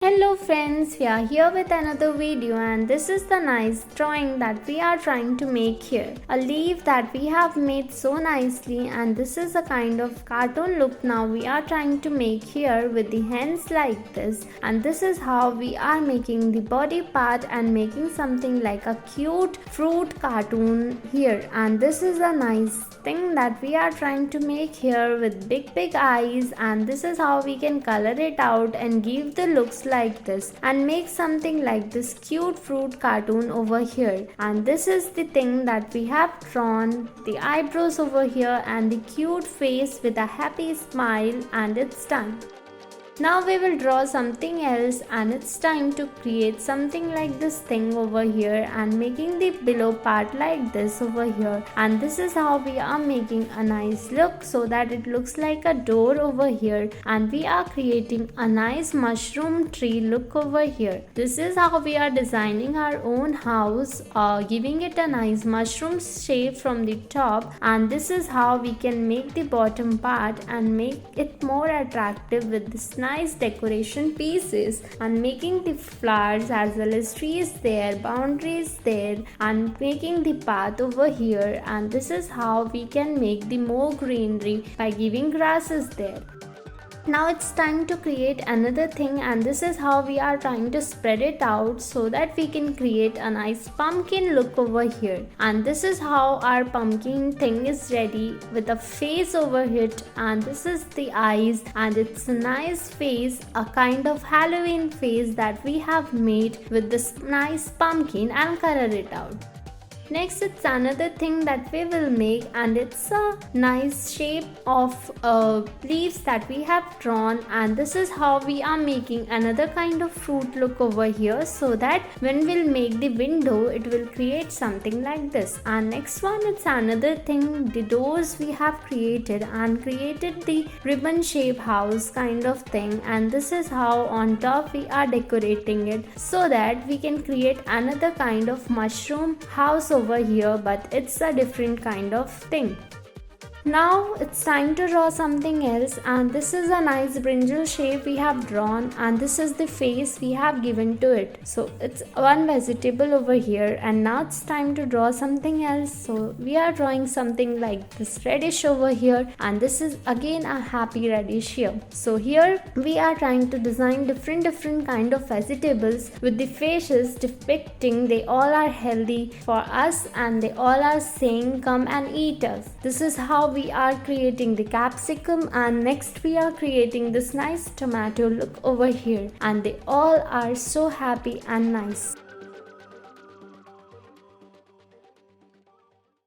Hello friends, we are here with another video and this is the nice drawing that we are trying to make here. A leaf that we have made so nicely, and this is a kind of cartoon look now we are trying to make here with the hands like this, and this is how we are making the body part and making something like a cute fruit cartoon here. And this is a nice thing that we are trying to make here with big eyes, and this is how we can color it out and give the looks like this and make something like this cute fruit cartoon over here. And this is the thing that we have drawn, the eyebrows over here and the cute face with a happy smile, and it's done. Now we will draw something else, and it's time to create something like this thing over here and making the below part like this over here. And this is how we are making a nice look so that it looks like a door over here, and we are creating a nice mushroom tree look over here. This is how we are designing our own house, giving it a nice mushroom shape from the top, and this is how we can make the bottom part and make it more attractive with this nice decoration pieces and making the flowers as well as trees there, boundaries there, and making the path over here. And this is how we can make the more greenery by giving grasses there. Now it's time to create another thing, and this is how we are trying to spread it out so that we can create a nice pumpkin look over here. And this is how our pumpkin thing is ready with a face over it, and this is the eyes, and it's a nice face, a kind of Halloween face that we have made with this nice pumpkin and color it out. Next, it's another thing that we will make, and it's a nice shape of leaves that we have drawn, and this is how we are making another kind of fruit look over here so that when we'll make the window it will create something like this. And next one, it's another thing, the doors we have created and created the ribbon shape house kind of thing, and this is how on top we are decorating it so that we can create another kind of mushroom house over here, but it's a different kind of thing. Now it's time to draw something else, and this is a nice brinjal shape we have drawn, and this is the face we have given to it. So it's one vegetable over here, and now it's time to draw something else. So we are drawing something like this reddish over here, and this is again a happy reddish here. So here we are trying to design different kind of vegetables with the faces depicting they all are healthy for us and they all are saying come and eat us. This is how we are creating the capsicum, and next we are creating this nice tomato look over here, and they all are so happy and nice.